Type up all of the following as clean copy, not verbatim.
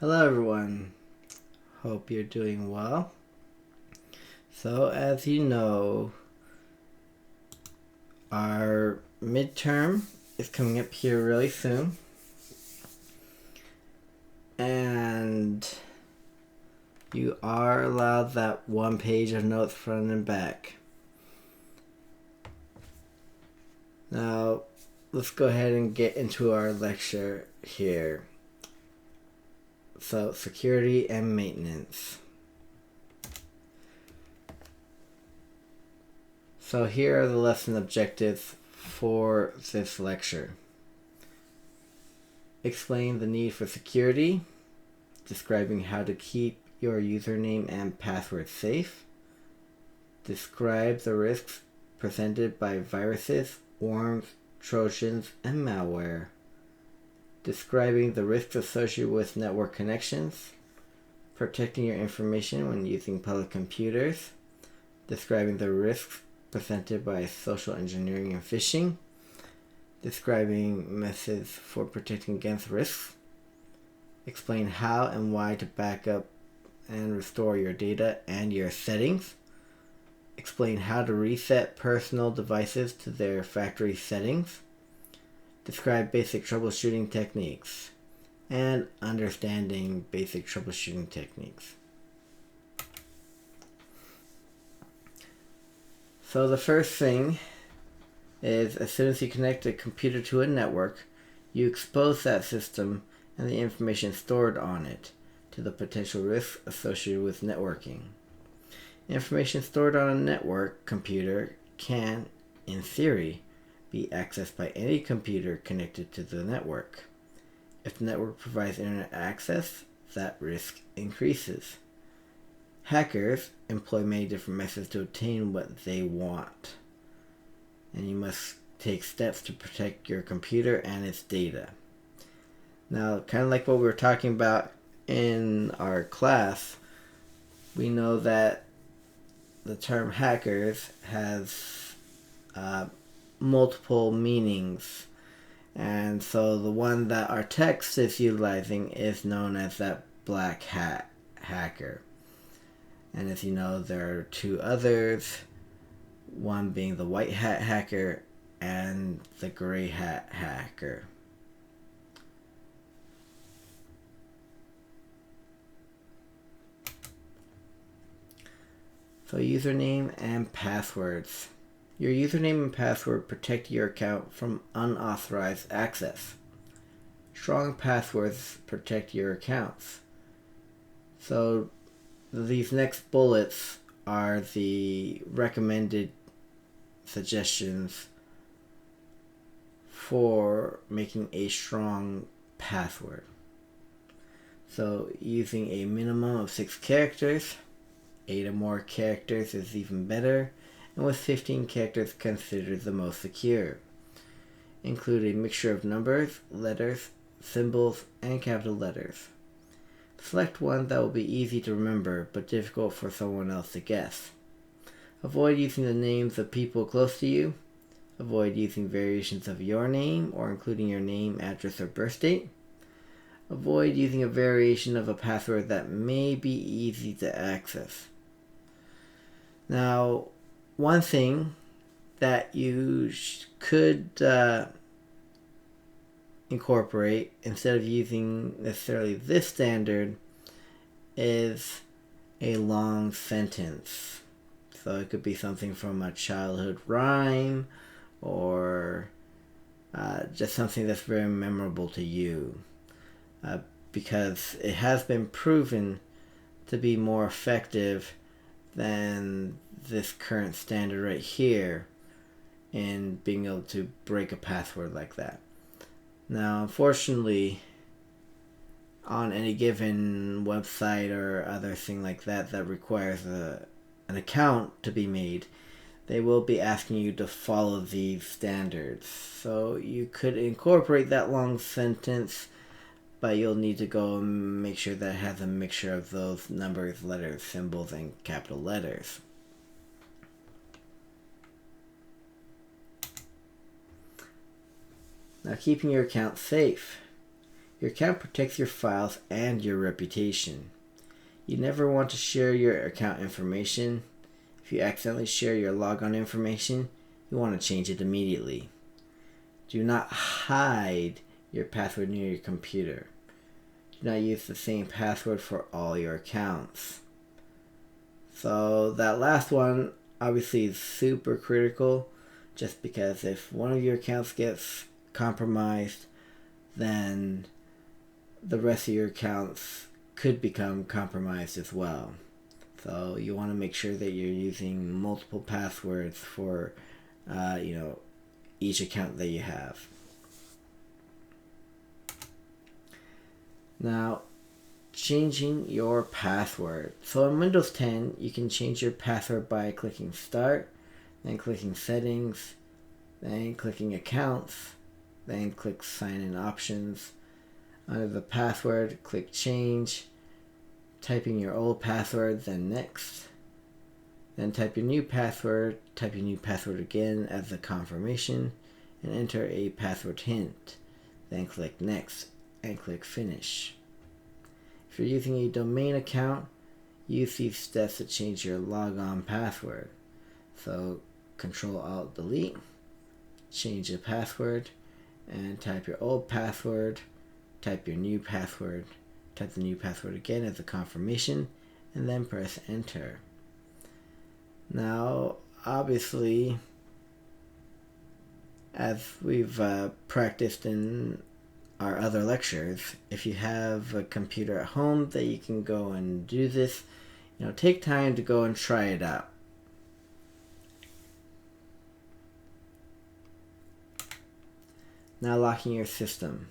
Hello everyone, hope you're doing well. So as you know, our midterm is coming up here really soon. And you are allowed that one page of notes front and back. Now, let's go ahead and get into our lecture here. So, security and maintenance. So here are the lesson objectives for this lecture. Explain the need for security, describing how to keep your username and password safe. Describe the risks presented by viruses, worms, trojans, and malware. Describing the risks associated with network connections. Protecting your information when using public computers. Describing the risks presented by social engineering and phishing. Describing methods for protecting against risks. Explain how and why to back up and restore your data and your settings. Explain how to reset personal devices to their factory settings. Describe basic troubleshooting techniques. And understanding basic troubleshooting techniques. So the first thing is, as soon as you connect a computer to a network, you expose that system and the information stored on it to the potential risks associated with networking. Information stored on a network computer can, in theory, be accessed by any computer connected to the network. If the network provides internet access, that risk increases. Hackers employ many different methods to obtain what they want, and you must take steps to protect your computer and its data. Now, kind of like what we were talking about in our class, we know that the term hackers has multiple meanings. And so the one that our text is utilizing is known as that black hat hacker. And as you know, there are two others, one being the white hat hacker and the gray hat hacker. So username and passwords. Your username and password protect your account from unauthorized access. Strong passwords protect your accounts. So these next bullets are the recommended suggestions for making a strong password. So using a minimum of 6 characters, 8 or more characters is even better, and with 15 characters considered the most secure. Include a mixture of numbers, letters, symbols, and capital letters. Select one that will be easy to remember but difficult for someone else to guess. Avoid using the names of people close to you. Avoid using variations of your name or including your name, address, or birth date. Avoid using a variation of a password that may be easy to access. Now, one thing that you could incorporate instead of using necessarily this standard is a long sentence. So it could be something from a childhood rhyme or just something that's very memorable to you, because it has been proven to be more effective than this current standard right here in being able to break a password like that. Now, unfortunately, on any given website or other thing like that that requires an account to be made, they will be asking you to follow these standards. So you could incorporate that long sentence, but you'll need to go and make sure that it has a mixture of those numbers, letters, symbols, and capital letters. Now, keeping your account safe. Your account protects your files and your reputation. You never want to share your account information. If you accidentally share your logon information, you want to change it immediately. Do not hide your password near your computer. Do not use the same password for all your accounts. So that last one obviously is super critical, just because if one of your accounts gets compromised, then the rest of your accounts could become compromised as well. So you want to make sure that you're using multiple passwords for each account that you have. Now, changing your password. So in Windows 10, you can change your password by clicking Start, then clicking Settings, then clicking Accounts, then click Sign In Options. Under the password, click Change, typing your old password, then Next. Then type your new password again as a confirmation, and enter a password hint. Then click Next and click Finish. If you're using a domain account, use these steps to change your logon password. So Control-Alt-Delete, change the password, and type your old password, type your new password, type the new password again as a confirmation, and then press Enter. Now, obviously, as we've practiced in our other lectures, if you have a computer at home that you can go and do this, take time to go and try it out. Now, locking your system.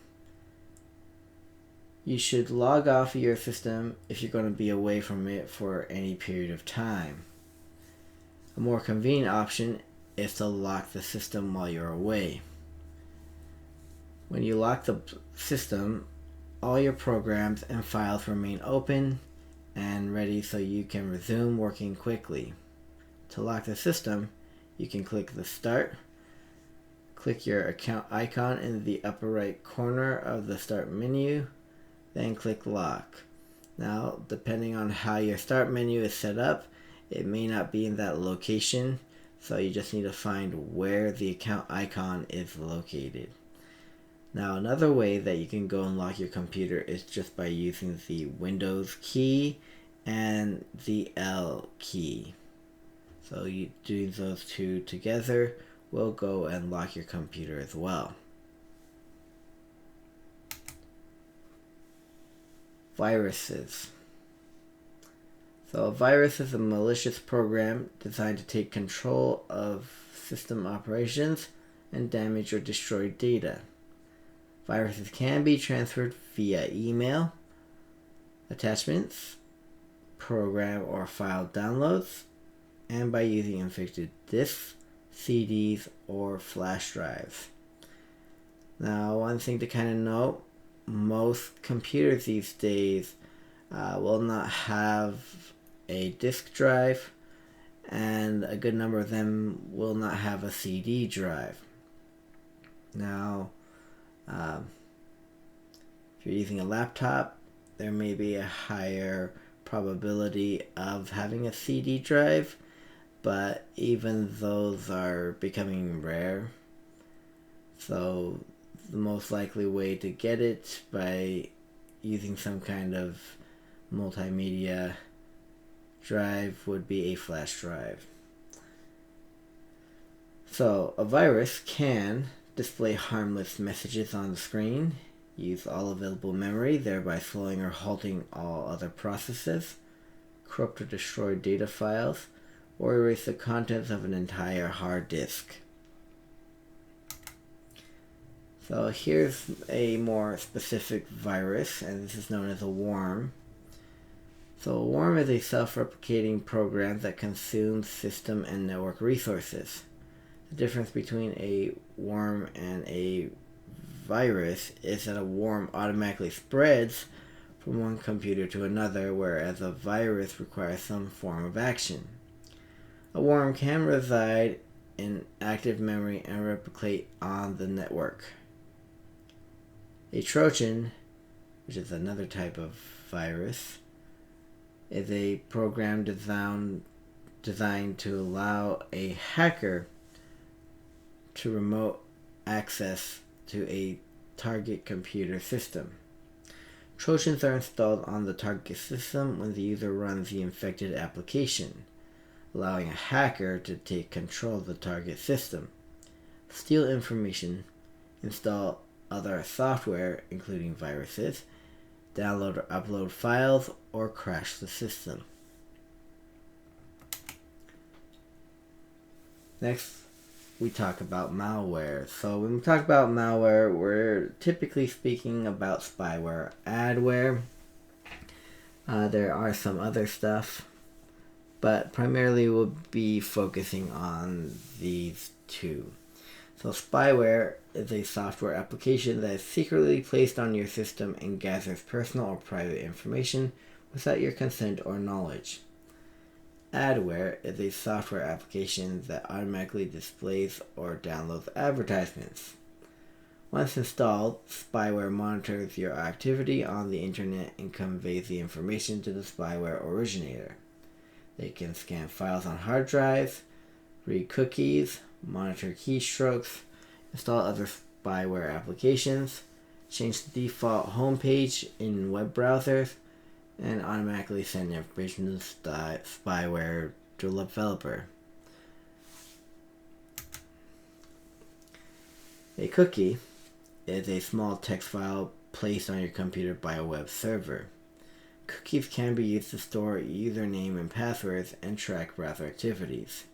You should log off your system if you're going to be away from it for any period of time. A more convenient option is to lock the system while you're away. When you lock the system, all your programs and files remain open and ready so you can resume working quickly. To lock the system, you can click the Start, click your account icon in the upper right corner of the Start menu, then click Lock. Now, depending on how your Start menu is set up, it may not be in that location, so you just need to find where the account icon is located. Now, another way that you can go and lock your computer is just by using the Windows key and the L key. So you doing those two together will go and lock your computer as well. Viruses. So a virus is a malicious program designed to take control of system operations and damage or destroy data. Viruses can be transferred via email, attachments, program or file downloads, and by using infected disks, CDs, or flash drives. Now, one thing to kind of note, most computers these days will not have a disk drive, and a good number of them will not have a CD drive. Now, if you're using a laptop, there may be a higher probability of having a CD drive, but even those are becoming rare. So the most likely way to get it by using some kind of multimedia drive would be a flash drive. So a virus can display harmless messages on the screen, use all available memory, thereby slowing or halting all other processes, corrupt or destroy data files, or erase the contents of an entire hard disk. So here's a more specific virus, and this is known as a worm. So a worm is a self-replicating program that consumes system and network resources. The difference between a worm and a virus is that a worm automatically spreads from one computer to another, whereas a virus requires some form of action. A worm can reside in active memory and replicate on the network. A Trojan which is another type of virus, is a program designed to allow a hacker to remote access to a target computer system. Trojans are installed on the target system when the user runs the infected application, allowing a hacker to take control of the target system, steal information, install other software, including viruses, download or upload files, or crash the system. Next, we talk about malware. So when we talk about malware, we're typically speaking about spyware, adware. There are some other stuff, but primarily we'll be focusing on these two. So spyware is a software application that is secretly placed on your system and gathers personal or private information without your consent or knowledge. Adware is a software application that automatically displays or downloads advertisements. Once installed, spyware monitors your activity on the internet and conveys the information to the spyware originator. They can scan files on hard drives, read cookies, monitor keystrokes, install other spyware applications, change the default homepage in web browsers, and automatically send information to the spyware to a developer. A cookie is a small text file placed on your computer by a web server. Cookies can be used to store username and passwords and track browser activities.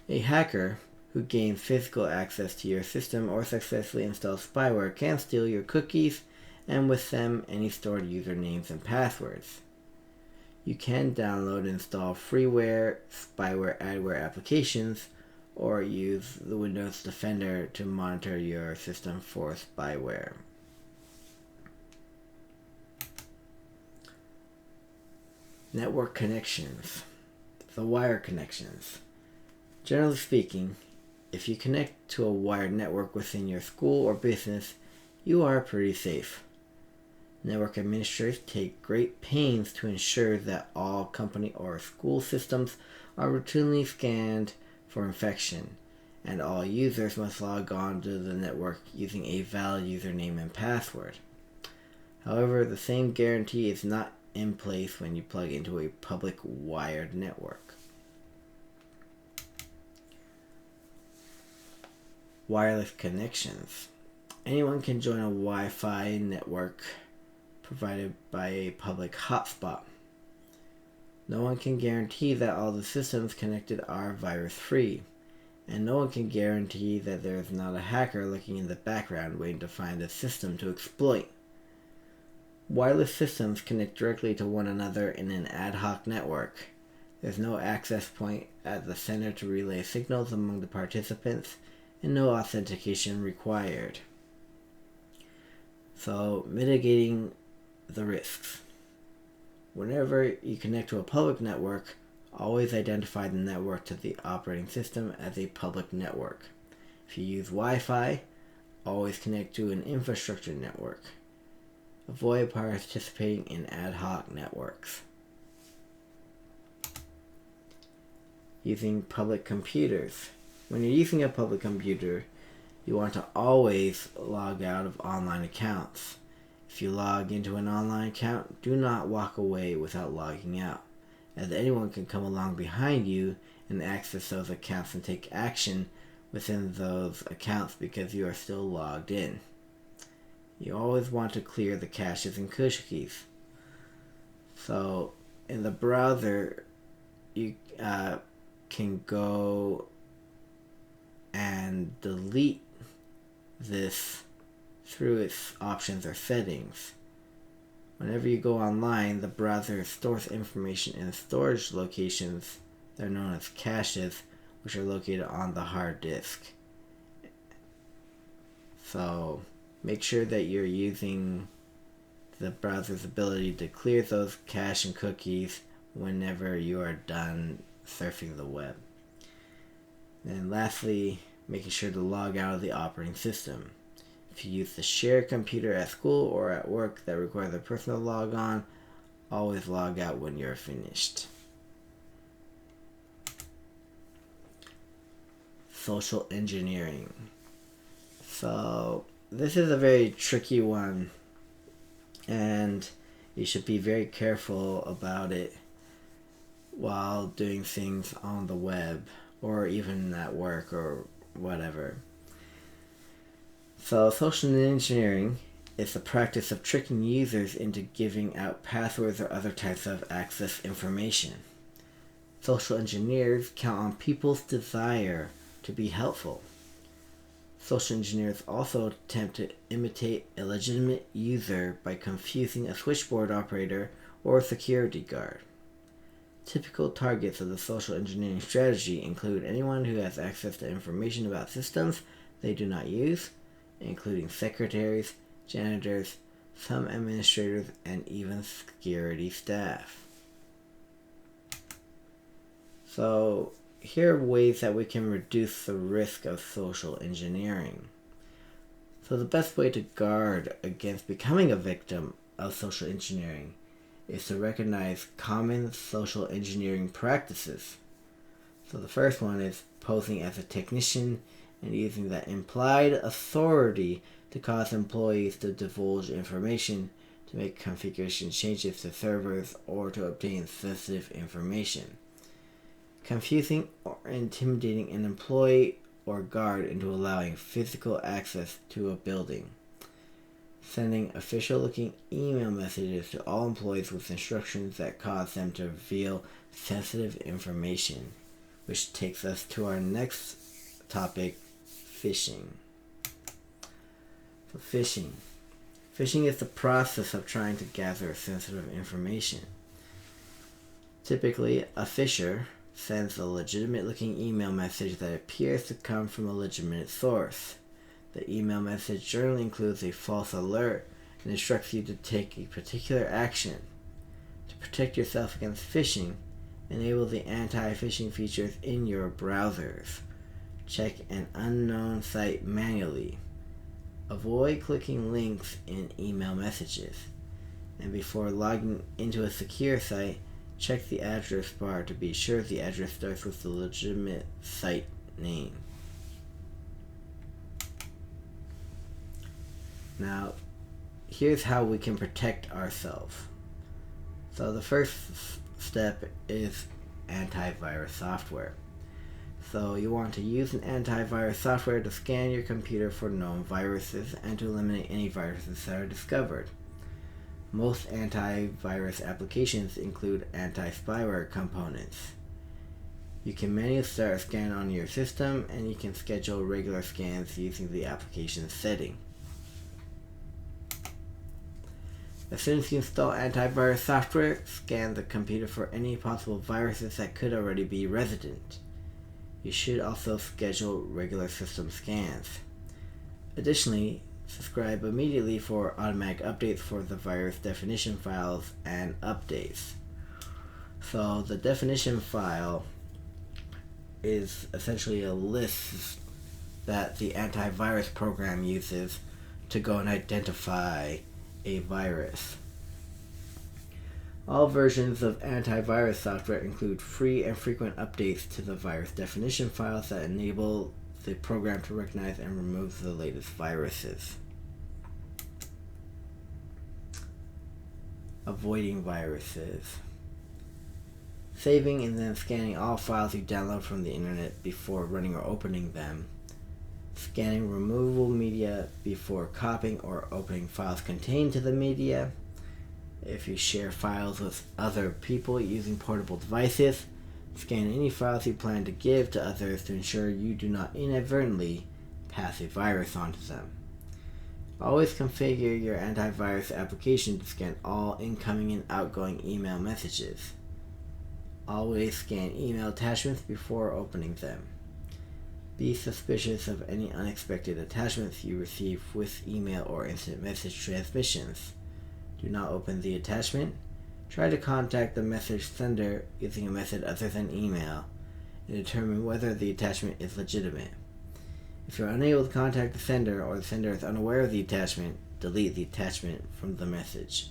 A hacker who gains physical access to your system or successfully installs spyware can steal your cookies and with them any stored usernames and passwords. You can download and install freeware, spyware, adware applications, or use the Windows Defender to monitor your system for spyware. Network connections. The wire connections. Generally speaking, if you connect to a wired network within your school or business, you are pretty safe. Network administrators take great pains to ensure that all company or school systems are routinely scanned for infection, and all users must log on to the network using a valid username and password. However, the same guarantee is not in place when you plug into a public wired network. Wireless connections. Anyone can join a Wi-Fi network provided by a public hotspot. No one can guarantee that all the systems connected are virus-free, and no one can guarantee that there is not a hacker lurking in the background waiting to find a system to exploit. Wireless systems connect directly to one another in an ad hoc network. There's no access point at the center to relay signals among the participants, and no authentication required. So, mitigating the risks. Whenever you connect to a public network, always identify the network to the operating system as a public network. If you use Wi-Fi, always connect to an infrastructure network. Avoid participating in ad hoc networks. Using public computers. When you're using a public computer, you want to always log out of online accounts. If you log into an online account, do not walk away without logging out, as anyone can come along behind you and access those accounts and take action within those accounts because you are still logged in. You always want to clear the caches and cookies. So in the browser, you can go and delete this through its options or settings. Whenever you go online, the browser stores information in storage locations that are known as caches, which are located on the hard disk. So make sure that you're using the browser's ability to clear those cache and cookies whenever you are done surfing the web. And lastly, making sure to log out of the operating system. If you use the shared computer at school or at work that requires a personal logon, always log out when you're finished. Social engineering. So, this is a very tricky one, and you should be very careful about it while doing things on the web or even at work or whatever. So, social engineering is the practice of tricking users into giving out passwords or other types of access information. Social engineers count on people's desire to be helpful. Social engineers also attempt to imitate a legitimate user by confusing a switchboard operator or a security guard. Typical targets of the social engineering strategy include anyone who has access to information about systems they do not use, including secretaries, janitors, some administrators, and even security staff. So, here are ways that we can reduce the risk of social engineering. So the best way to guard against becoming a victim of social engineering is to recognize common social engineering practices. So the first one is posing as a technician and using that implied authority to cause employees to divulge information, to make configuration changes to servers, or to obtain sensitive information. Confusing or intimidating an employee or guard into allowing physical access to a building. Sending official-looking email messages to all employees with instructions that cause them to reveal sensitive information. Which takes us to our next topic, phishing. So phishing. Phishing is the process of trying to gather sensitive information. Typically, a phisher sends a legitimate-looking email message that appears to come from a legitimate source. The email message generally includes a false alert and instructs you to take a particular action. To protect yourself against phishing, enable the anti-phishing features in your browsers. Check an unknown site manually. Avoid clicking links in email messages. And before logging into a secure site, check the address bar to be sure the address starts with the legitimate site name. Now, here's how we can protect ourselves. So the first step is antivirus software. So you want to use an antivirus software to scan your computer for known viruses and to eliminate any viruses that are discovered. Most antivirus applications include anti-spyware components. You can manually start a scan on your system, and you can schedule regular scans using the application setting. As soon as you install antivirus software, scan the computer for any possible viruses that could already be resident. You should also schedule regular system scans. Additionally, subscribe immediately for automatic updates for the virus definition files and updates. So the definition file is essentially a list that the antivirus program uses to go and identify a virus. All versions of antivirus software include free and frequent updates to the virus definition files that enable the program to recognize and remove the latest viruses. Avoiding viruses. Saving and then scanning all files you download from the internet before running or opening them. Scanning removable media before copying or opening files contained to the media. If you share files with other people using portable devices, scan any files you plan to give to others to ensure you do not inadvertently pass a virus on to them. Always configure your antivirus application to scan all incoming and outgoing email messages. Always scan email attachments before opening them. Be suspicious of any unexpected attachments you receive with email or instant message transmissions. Do not open the attachment. Try to contact the message sender using a method other than email and determine whether the attachment is legitimate. If you're unable to contact the sender or the sender is unaware of the attachment, delete the attachment from the message.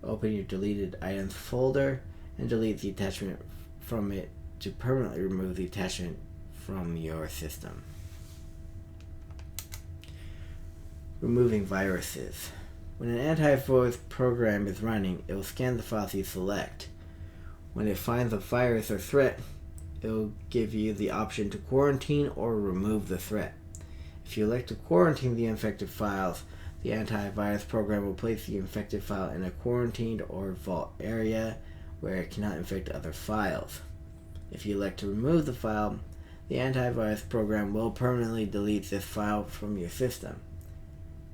Open your deleted items folder and delete the attachment from it to permanently remove the attachment from your system. Removing viruses. When an antivirus program is running, it will scan the files you select. When it finds a virus or threat, it will give you the option to quarantine or remove the threat. If you elect to quarantine the infected files, the antivirus program will place the infected file in a quarantined or vault area where it cannot infect other files. If you elect to remove the file, the antivirus program will permanently delete this file from your system.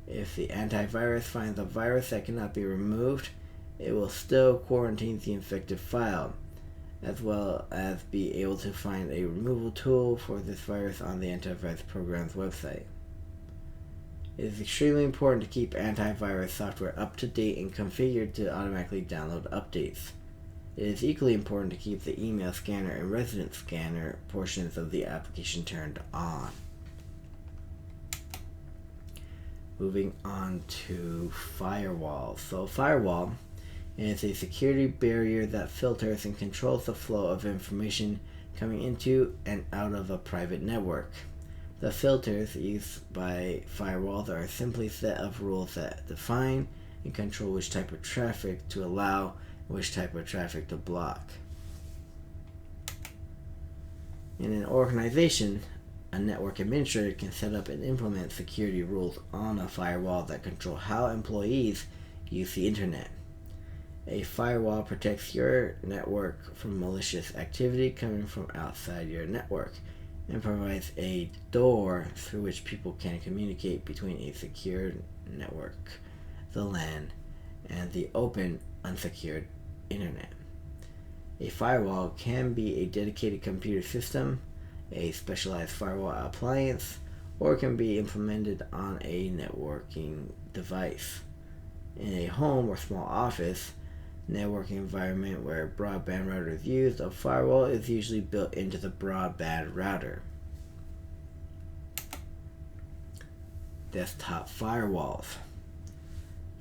If the antivirus finds a virus that cannot be removed, it will still quarantine the infected file, as well as be able to find a removal tool for this virus on the antivirus program's website. It is extremely important to keep antivirus software up to date and configured to automatically download updates. It is equally important to keep the email scanner and resident scanner portions of the application turned on. Moving on to firewall. So firewall is a security barrier that filters and controls the flow of information coming into and out of a private network. The filters used by firewalls are simply a set of rules that define and control which type of traffic to allow and which type of traffic to block. In an organization, a network administrator can set up and implement security rules on a firewall that control how employees use the internet. A firewall protects your network from malicious activity coming from outside your network and provides a door through which people can communicate between a secure network, the LAN, and the open, unsecured internet. A firewall can be a dedicated computer system, a specialized firewall appliance, or can be implemented on a networking device. In a home or small office networking environment where broadband router is used, a firewall is usually built into the broadband router. Desktop firewalls.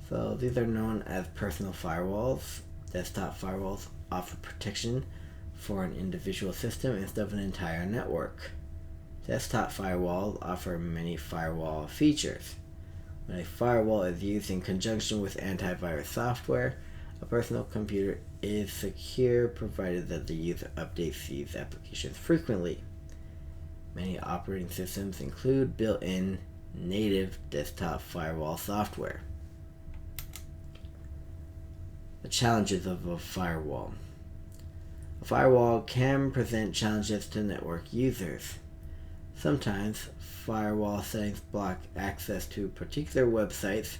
So these are known as personal firewalls. Desktop firewalls offer protection for an individual system instead of an entire network. Desktop firewalls offer many firewall features. When a firewall is used in conjunction with antivirus software, a personal computer is secure provided that the user updates these applications frequently. Many operating systems include built-in native desktop firewall software. The challenges of a firewall. A firewall can present challenges to network users. Sometimes, firewall settings block access to particular websites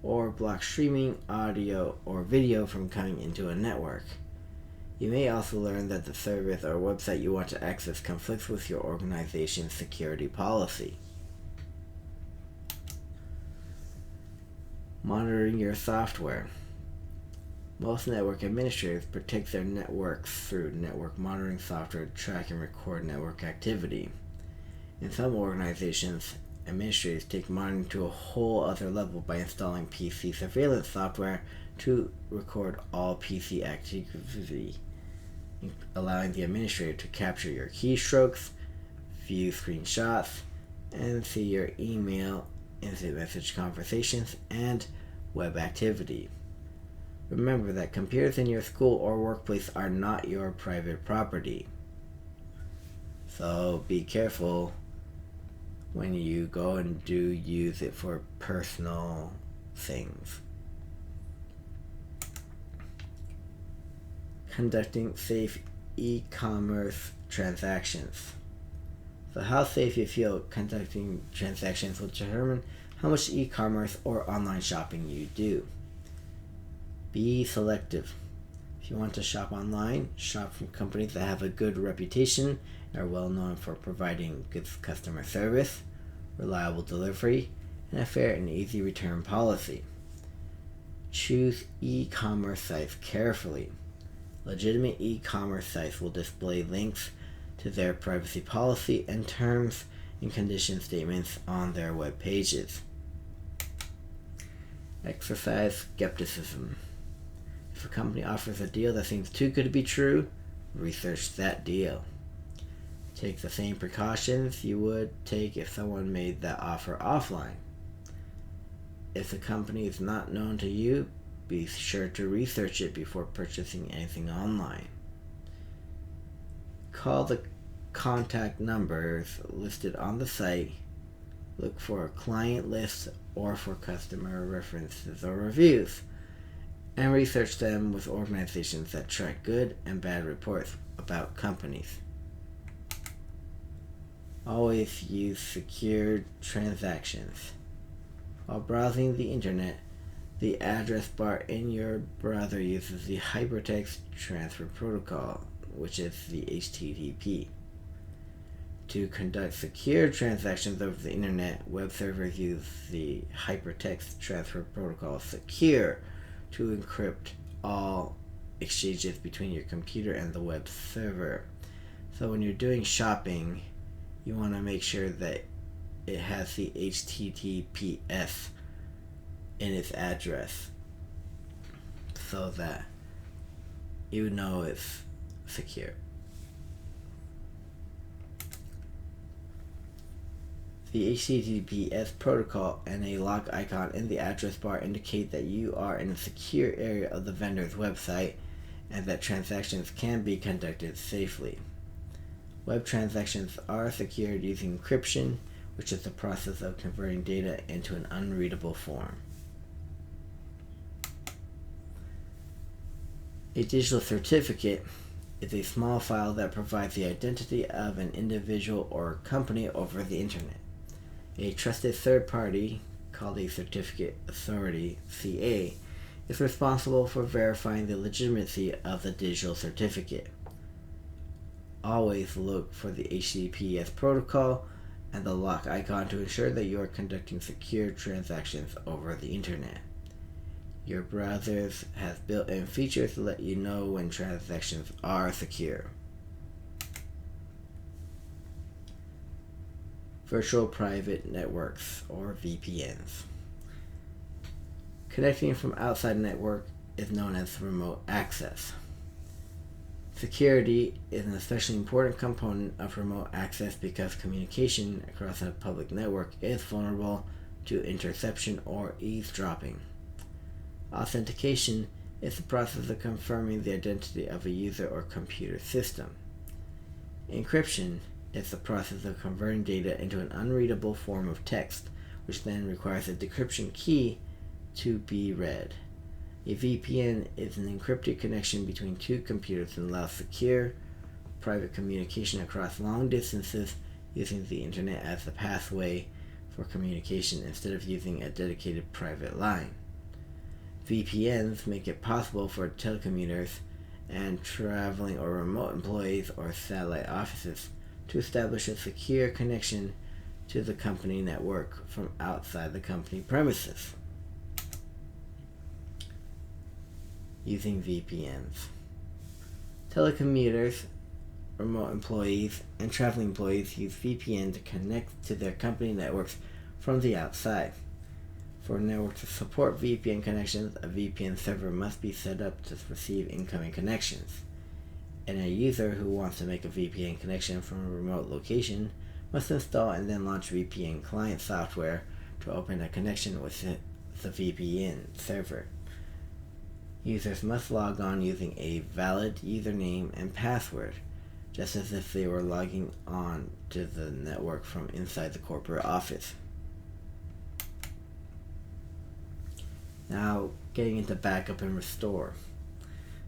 or block streaming audio or video from coming into a network. You may also learn that the service or website you want to access conflicts with your organization's security policy. Monitoring your software. Most network administrators protect their networks through network monitoring software to track and record network activity. In some organizations, administrators take monitoring to a whole other level by installing PC surveillance software to record all PC activity, allowing the administrator to capture your keystrokes, view screenshots, and see your email, instant message conversations, and web activity. Remember that computers in your school or workplace are not your private property. So be careful when you go and do use it for personal things. Conducting safe e-commerce transactions. So how safe you feel conducting transactions will determine how much e-commerce or online shopping you do. Be selective. If you want to shop online, shop from companies that have a good reputation and are well known for providing good customer service, reliable delivery, and a fair and easy return policy. Choose e-commerce sites carefully. Legitimate e-commerce sites will display links to their privacy policy and terms and condition statements on their web pages. Exercise skepticism. If a company offers a deal that seems too good to be true, research that deal. Take the same precautions you would take if someone made that offer offline. If the company is not known to you, be sure to research it before purchasing anything online. Call the contact numbers listed on the site. Look for a client list or for customer references or reviews, and research them with organizations that track good and bad reports about companies. Always use secure transactions. While browsing the internet, the address bar in your browser uses the Hypertext Transfer Protocol, which is the HTTP. To conduct secure transactions over the internet, web servers use the Hypertext Transfer Protocol Secure to encrypt all exchanges between your computer and the web server. So when you're doing shopping, you want to make sure that it has the HTTPS in its address so that you know it's secure. The HTTPS protocol and a lock icon in the address bar indicate that you are in a secure area of the vendor's website and that transactions can be conducted safely. Web transactions are secured using encryption, which is the process of converting data into an unreadable form. A digital certificate is a small file that provides the identity of an individual or company over the internet. A trusted third party, called a certificate authority, CA, is responsible for verifying the legitimacy of the digital certificate. Always look for the HTTPS protocol and the lock icon to ensure that you are conducting secure transactions over the internet. Your browsers have built-in features to let you know when transactions are secure. Virtual private networks, or VPNs. Connecting from outside a network is known as remote access. Security is an especially important component of remote access because communication across a public network is vulnerable to interception or eavesdropping. Authentication is the process of confirming the identity of a user or computer system. Encryption is the process of converting data into an unreadable form of text, which then requires a decryption key to be read. A VPN is an encrypted connection between two computers and allows secure, private communication across long distances using the internet as the pathway for communication instead of using a dedicated private line. VPNs make it possible for telecommuters and traveling or remote employees or satellite offices to establish a secure connection to the company network from outside the company premises. Using VPNs. Telecommuters, remote employees, and traveling employees use VPN to connect to their company networks from the outside. For a network to support VPN connections, a VPN server must be set up to receive incoming connections. And a user who wants to make a VPN connection from a remote location must install and then launch VPN client software to open a connection with the VPN server. Users must log on using a valid username and password, just as if they were logging on to the network from inside the corporate office. Now, getting into backup and restore.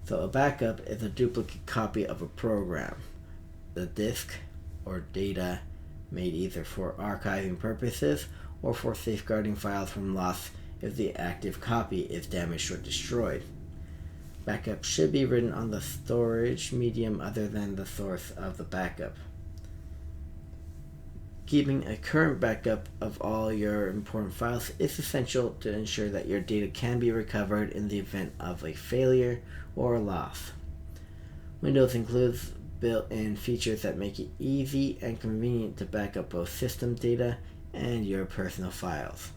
So a backup is a duplicate copy of a program. The disk or data made either for archiving purposes or for safeguarding files from loss if the active copy is damaged or destroyed. Backup should be written on the storage medium other than the source of the backup. Keeping a current backup of all your important files is essential to ensure that your data can be recovered in the event of a failure or loss. Windows includes built-in features that make it easy and convenient to back up both system data and your personal files.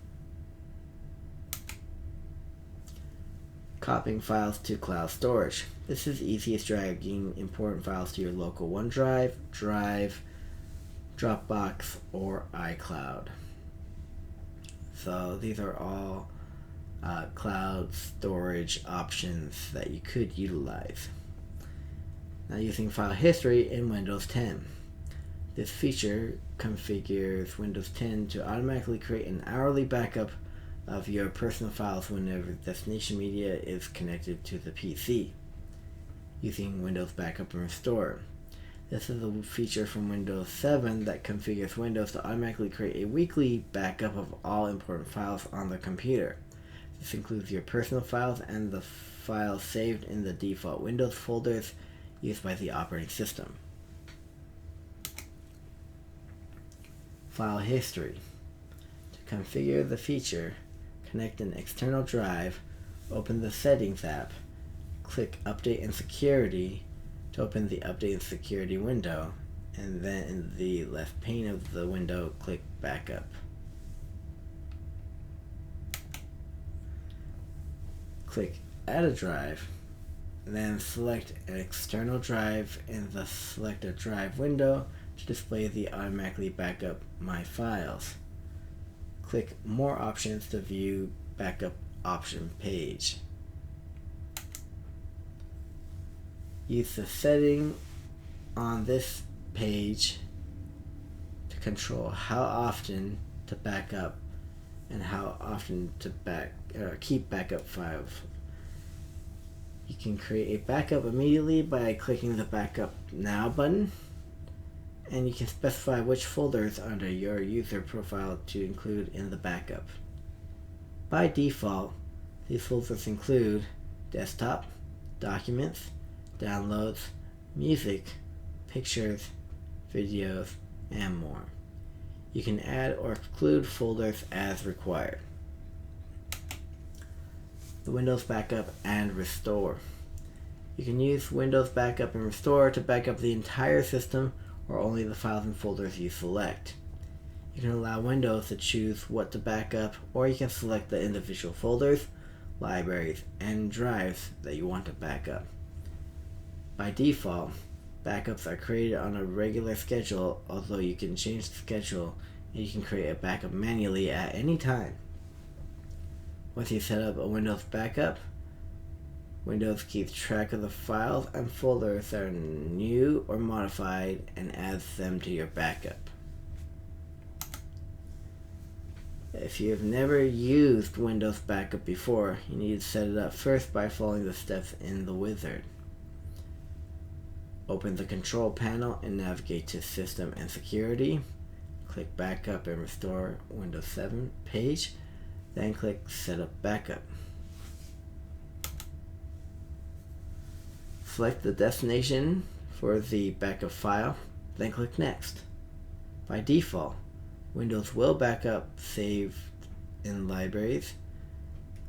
Copying files to cloud storage. This is easy as dragging important files to your local OneDrive, Drive, Dropbox, or iCloud. So these are all cloud storage options that you could utilize. Now, using file history in Windows 10. This feature configures Windows 10 to automatically create an hourly backup of your personal files whenever destination media is connected to the PC, using Windows Backup and Restore. This is a feature from Windows 7 that configures Windows to automatically create a weekly backup of all important files on the computer. This includes your personal files and the files saved in the default Windows folders used by the operating system. File history. To configure the feature, connect an external drive, open the Settings app, click Update and Security to open the Update and Security window, and then in the left pane of the window, click Backup. Click Add a drive, then select an external drive in the Select a Drive window to display the Automatically Backup My Files. Click More Options to view Backup Option page. Use the setting on this page to control how often to back up and how often to keep backup files. You can create a backup immediately by clicking the Backup Now button, and you can specify which folders under your user profile to include in the backup. By default, these folders include Desktop, Documents, Downloads, Music, Pictures, Videos, and more. You can add or exclude folders as required. The Windows Backup and Restore. You can use Windows Backup and Restore to back up the entire system or only the files and folders you select. You can allow Windows to choose what to back up, or you can select the individual folders, libraries, and drives that you want to back up. By default, backups are created on a regular schedule, although you can change the schedule and you can create a backup manually at any time. Once you set up a Windows backup, Windows keeps track of the files and folders that are new or modified and adds them to your backup. If you have never used Windows Backup before, you need to set it up first by following the steps in the wizard. Open the Control panel and navigate to System and Security. Click Backup and Restore Windows 7 page, then click Set up Backup. Select the destination for the backup file, then click Next. By default, Windows will backup saved in libraries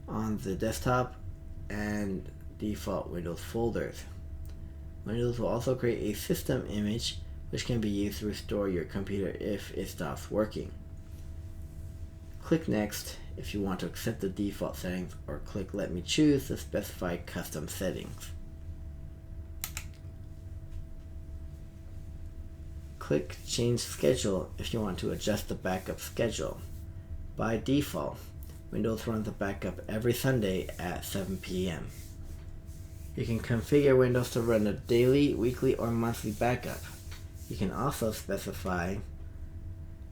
on the desktop and default Windows folders. Windows will also create a system image which can be used to restore your computer if it stops working. Click Next if you want to accept the default settings, or click Let me choose to specify custom settings. Click Change Schedule if you want to adjust the backup schedule. By default, Windows runs a backup every Sunday at 7 p.m. You can configure Windows to run a daily, weekly, or monthly backup. You can also specify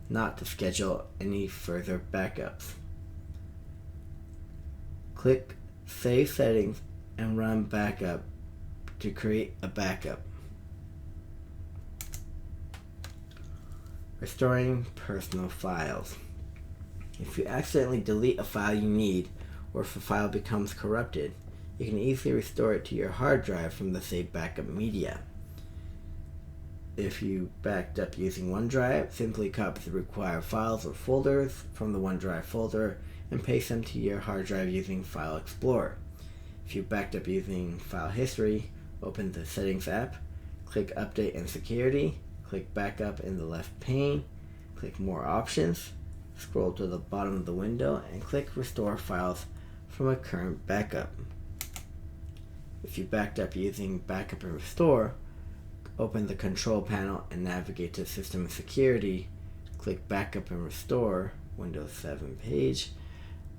not to schedule any further backups. Click Save Settings and Run Backup to create a backup. Restoring personal files. If you accidentally delete a file you need, or if a file becomes corrupted, you can easily restore it to your hard drive from the saved backup media. If you backed up using OneDrive, simply copy the required files or folders from the OneDrive folder and paste them to your hard drive using File Explorer. If you backed up using File History, open the Settings app, Click Update and Security. Click Backup in the left pane. Click More Options. Scroll to the bottom of the window and click Restore Files from a current backup. If you backed up using Backup and Restore, open the Control panel and navigate to System and Security. Click Backup and Restore, Windows 7 page,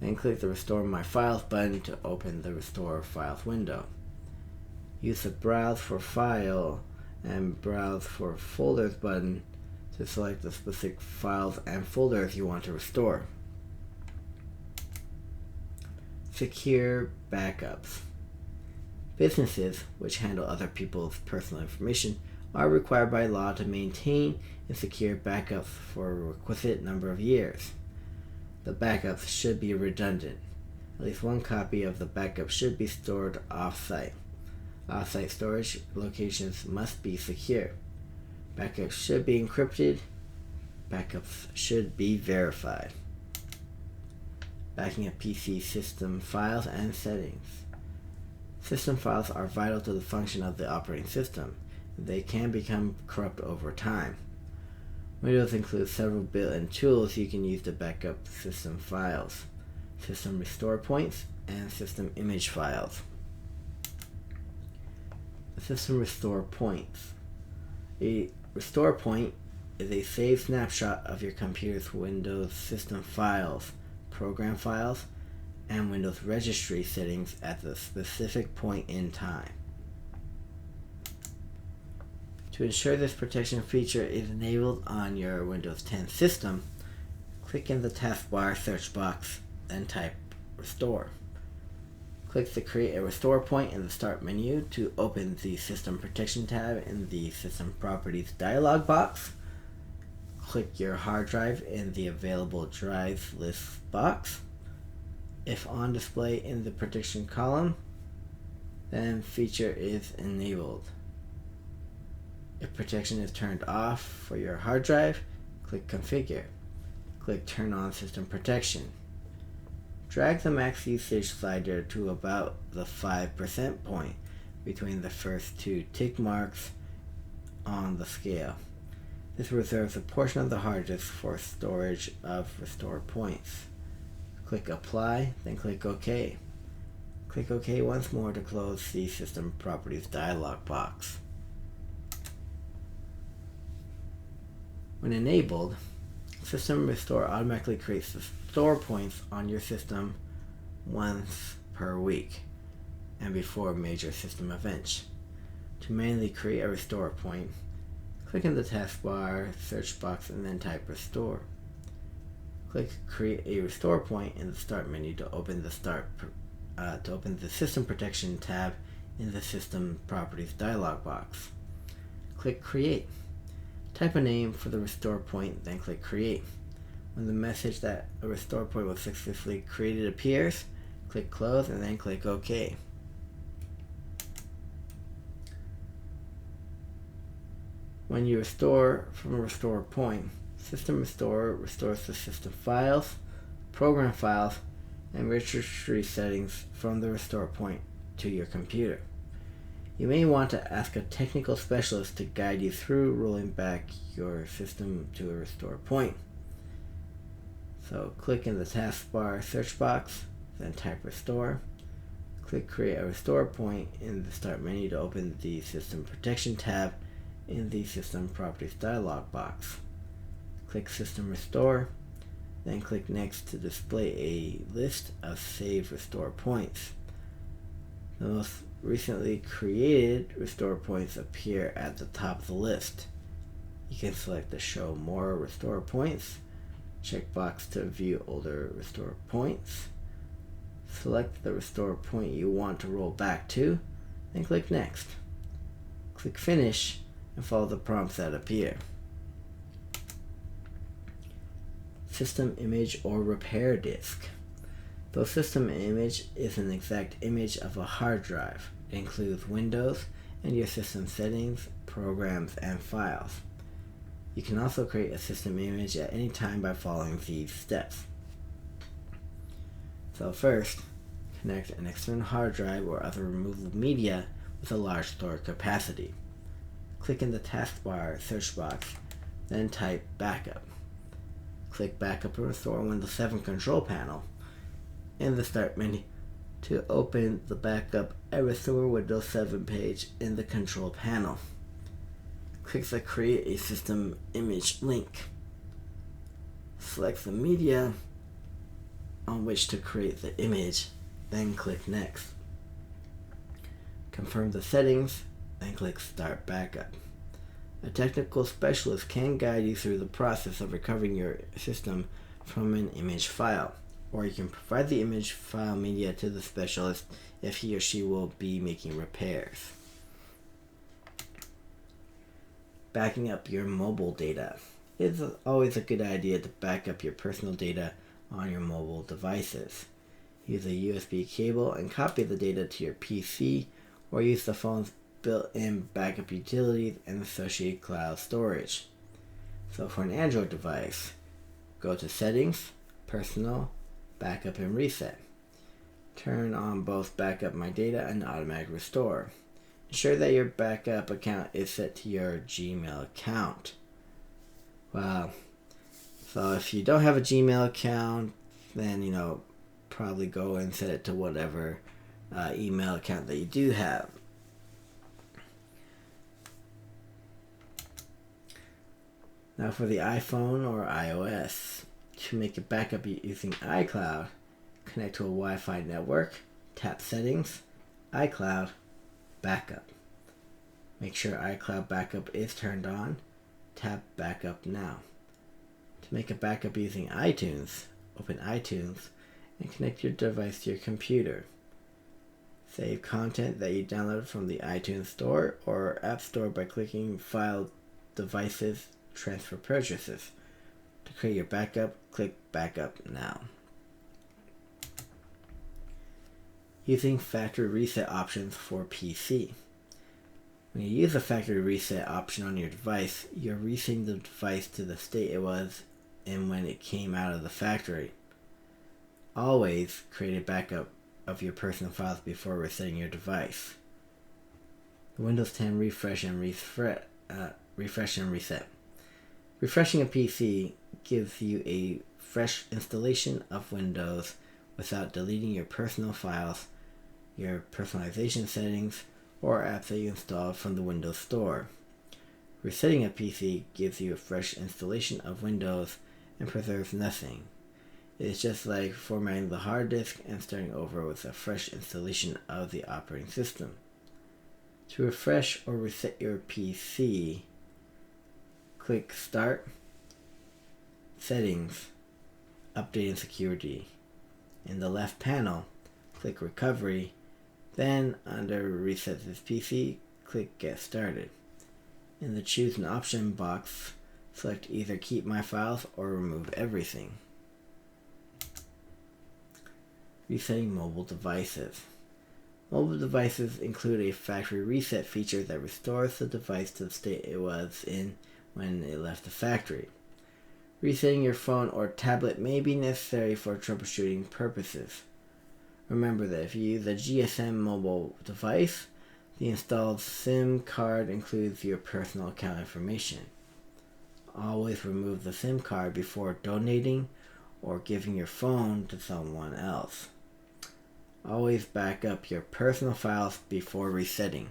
and click the Restore My Files button to open the Restore Files window. Use the Browse for File and Browse for Folders button to select the specific files and folders you want to restore. Secure backups. Businesses, which handle other people's personal information, are required by law to maintain and secure backups for a requisite number of years. The backups should be redundant. At least one copy of the backup should be stored off-site. Off-site storage locations must be secure. Backups should be encrypted. Backups should be verified. Backing up PC system files and settings. System files are vital to the function of the operating system. They can become corrupt over time. Windows includes several built-in tools you can use to back up system files, system restore points, and system image files. System restore points. A restore point is a saved snapshot of your computer's Windows system files, program files, and Windows registry settings at the specific point in time. To ensure this protection feature is enabled on your Windows 10 system, click in the taskbar search box and type Restore. Click the Create a Restore Point in the Start menu to open the System Protection tab in the System Properties dialog box. Click your hard drive in the Available Drives list box. If on display in the protection column, then feature is enabled. If protection is turned off for your hard drive, click Configure. Click Turn on System Protection. Drag the max usage slider to about the 5% point between the first two tick marks on the scale. This reserves a portion of the hard disk for storage of restore points. Click Apply, then click OK. Click OK once more to close the System Properties dialog box. When enabled, System Restore automatically creates the store points on your system once per week and before major system events. To manually create a restore point, click in the taskbar search box and then type Restore. Click Create a Restore Point in the Start menu to open the System Protection tab in the System Properties dialog box. Click Create. Type a name for the restore point, then click Create. When the message that a restore point was successfully created appears, click Close and then click OK. When you restore from a restore point, System Restore restores the system files, program files, and registry settings from the restore point to your computer. You may want to ask a technical specialist to guide you through rolling back your system to a restore point. So click in the taskbar search box, then type Restore. Click Create a Restore Point in the Start menu to open the System Protection tab in the System Properties dialog box. Click System Restore, then click Next to display a list of saved restore points. The most recently created restore points appear at the top of the list. You can select the Show More Restore Points, checkbox to view older restore points. Select the restore point you want to roll back to, then click Next. Click Finish and follow the prompts that appear. System image or repair disk. Though system image is an exact image of a hard drive, it includes Windows and your system settings, programs, and files. You can also create a system image at any time by following these steps. So first, connect an external hard drive or other removable media with a large storage capacity. click in the taskbar search box, then type Backup. Click Backup and Restore on Windows 7 control panel in the Start menu to open the Backup and Restore Windows 7 page in the control panel. Click the Create a System Image link. Select the media on which to create the image, then click Next. Confirm the settings, then click Start Backup. A technical specialist can guide you through the process of recovering your system from an image file, or you can provide the image file media to the specialist if he or she will be making repairs. Backing up your mobile data. It's always a good idea to back up your personal data on your mobile devices. Use a USB cable and copy the data to your PC, or use the phone's built-in backup utilities and associated cloud storage. So for an Android device, go to Settings, Personal, Backup and Reset. Turn on both Backup My Data and Automatic Restore. Ensure that your backup account is set to your Gmail account. Wow. So if you don't have a Gmail account, then probably go and set it to whatever email account that you do have. Now for the iPhone or iOS, to make a backup using iCloud, connect to a Wi-Fi network, tap Settings, iCloud, Backup. Make sure iCloud Backup is turned on, tap Backup Now. To make a backup using iTunes, open iTunes and connect your device to your computer. Save content that you downloaded from the iTunes Store or App Store by clicking File, Devices, Transfer Purchases. To create your backup, click Backup Now. Using factory reset options for PC. When you use the factory reset option on your device, you're resetting the device to the state it was in when it came out of the factory. Always create a backup of your personal files before resetting your device. The Windows 10 refresh and reset. Refreshing a PC gives you a fresh installation of Windows without deleting your personal files, your personalization settings, or apps that you installed from the Windows Store. Resetting a PC gives you a fresh installation of Windows and preserves nothing. It is just like formatting the hard disk and starting over with a fresh installation of the operating system. To refresh or reset your PC, click Start, Settings, Update and Security. In the left panel, click Recovery, then under Reset this PC, click Get Started. In the Choose an Option box, select either Keep My Files or Remove Everything. Resetting mobile devices. Mobile devices include a factory reset feature that restores the device to the state it was in when it left the factory. Resetting your phone or tablet may be necessary for troubleshooting purposes. Remember that if you use a GSM mobile device, the installed SIM card includes your personal account information. Always remove the SIM card before donating or giving your phone to someone else. Always back up your personal files before resetting.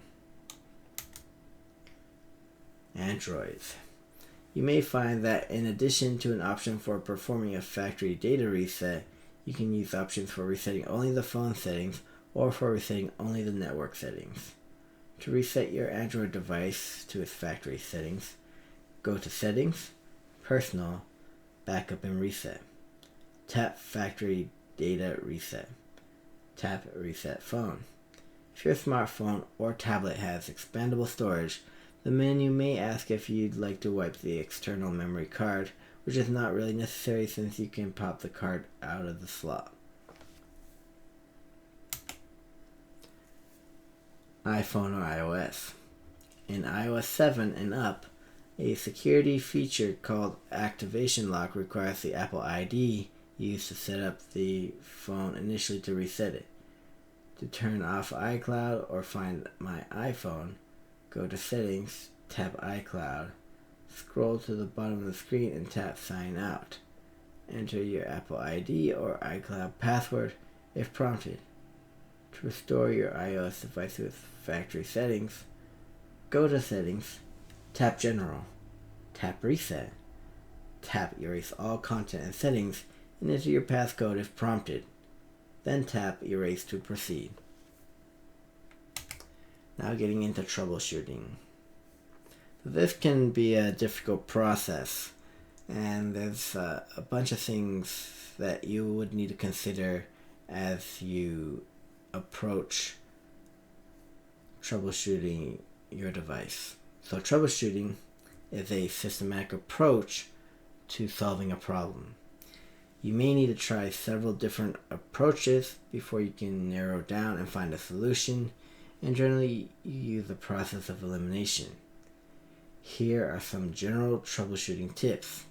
Androids. You may find that in addition to an option for performing a factory data reset, you can use options for resetting only the phone settings or for resetting only the network settings. To reset your Android device to its factory settings, go to Settings, Personal, Backup and Reset. Tap Factory Data Reset. Tap Reset Phone. If your smartphone or tablet has expandable storage, the menu may ask if you'd like to wipe the external memory card, which is not really necessary since you can pop the card out of the slot. iPhone or iOS. In iOS 7 and up, a security feature called Activation Lock requires the Apple ID used to set up the phone initially to reset it. To turn off iCloud or find My iPhone, go to Settings, tap iCloud. Scroll to the bottom of the screen and tap Sign Out. Enter your Apple ID or iCloud password if prompted. To restore your iOS device to its factory settings, go to Settings, tap General, tap Reset, tap Erase All Content and Settings, and enter your passcode if prompted. Then tap Erase to proceed. Now getting into troubleshooting. So this can be a difficult process, and there's a bunch of things that you would need to consider as you approach troubleshooting your device. So troubleshooting is a systematic approach to solving a problem. You may need to try several different approaches before you can narrow down and find a solution, and generally you use the process of elimination. Here are some general troubleshooting tips.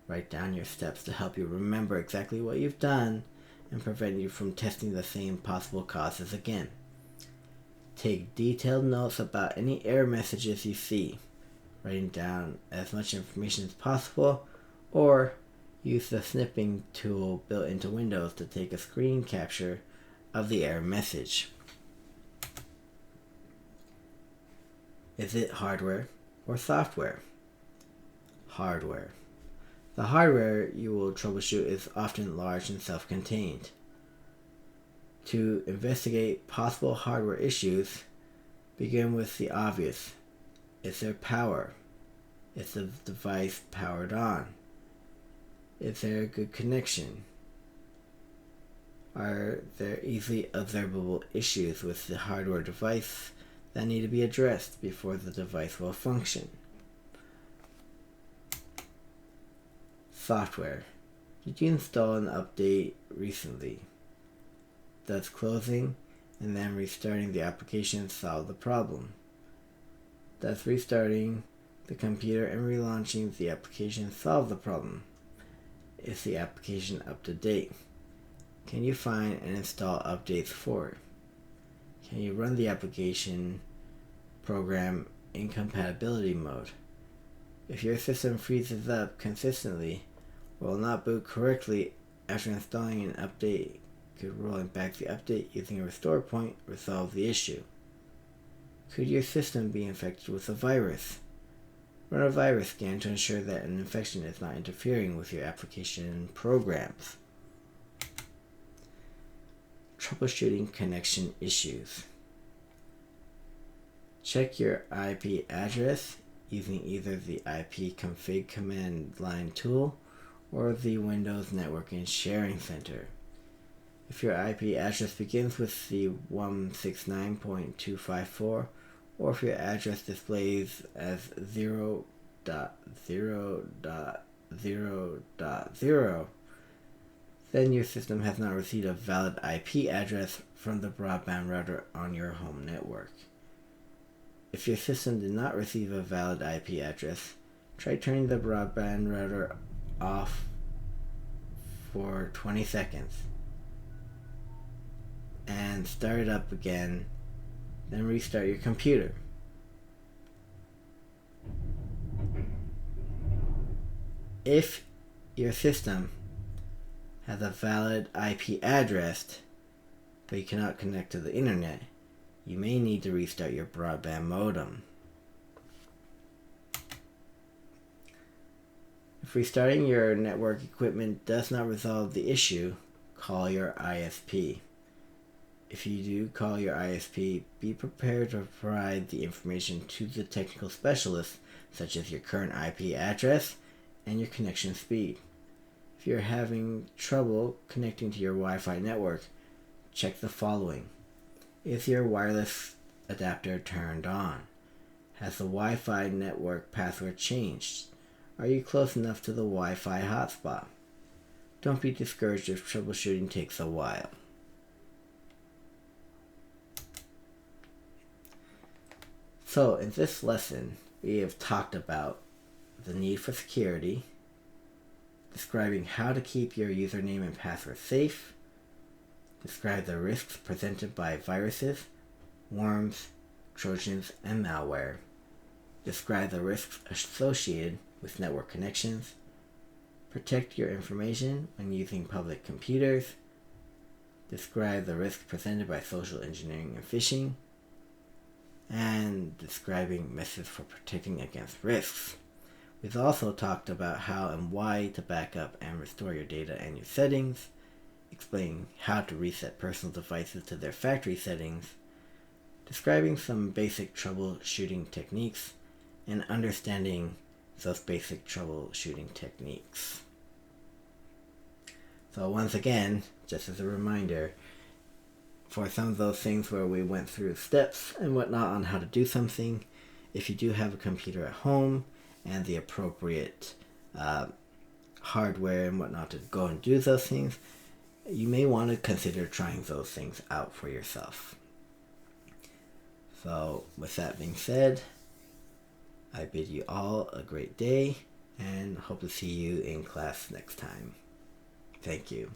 Write down your steps to help you remember exactly what you've done and prevent you from testing the same possible causes again. Take detailed notes about any error messages you see, writing down as much information as possible, or use the snipping tool built into Windows to take a screen capture of the error message. Is it hardware or software? Hardware. The hardware you will troubleshoot is often large and self-contained. To investigate possible hardware issues, begin with the obvious. Is there power? Is the device powered on? Is there a good connection? Are there easily observable issues with the hardware device that need to be addressed before the device will function? Software. Did you install an update recently? Does closing and then restarting the application solve the problem? Does restarting the computer and relaunching the application solve the problem? Is the application up to date? Can you find and install updates for it? Can you run the application program in compatibility mode? If your system freezes up consistently or will not boot correctly after installing an update, could rolling back the update using a restore point resolve the issue? Could your system be infected with a virus? Run a virus scan to ensure that an infection is not interfering with your application programs. Troubleshooting connection issues. Check your IP address using either the ipconfig command line tool or the Windows Networking Sharing Center. If your IP address begins with the 169.254, or if your address displays as 0.0.0.0, then your system has not received a valid IP address from the broadband router on your home network. If your system did not receive a valid IP address, try turning the broadband router off for 20 seconds and start it up again, then restart your computer. If your system has a valid IP address but you cannot connect to the internet, you may need to restart your broadband modem. If restarting your network equipment does not resolve the issue, call your ISP. If you do call your ISP, be prepared to provide the information to the technical specialist, such as your current IP address and your connection speed. If you're having trouble connecting to your Wi-Fi network, check the following. Is your wireless adapter turned on? Has the Wi-Fi network password changed? Are you close enough to the Wi-Fi hotspot? Don't be discouraged if troubleshooting takes a while. So, in this lesson, we have talked about the need for security, describing how to keep your username and password safe, describe the risks presented by viruses, worms, trojans, and malware, Describe the risks associated with network connections. Protect your information when using public computers. Describe the risks presented by social engineering and phishing. And describing methods for protecting against risks. We've also talked about how and why to back up and restore your data and your settings, explaining how to reset personal devices to their factory settings, describing some basic troubleshooting techniques, and understanding those basic troubleshooting techniques. So once again, just as a reminder, for some of those things where we went through steps and whatnot on how to do something, if you do have a computer at home and the appropriate hardware and whatnot to go and do those things, you may want to consider trying those things out for yourself. So with that being said, I bid you all a great day and hope to see you in class next time. Thank you.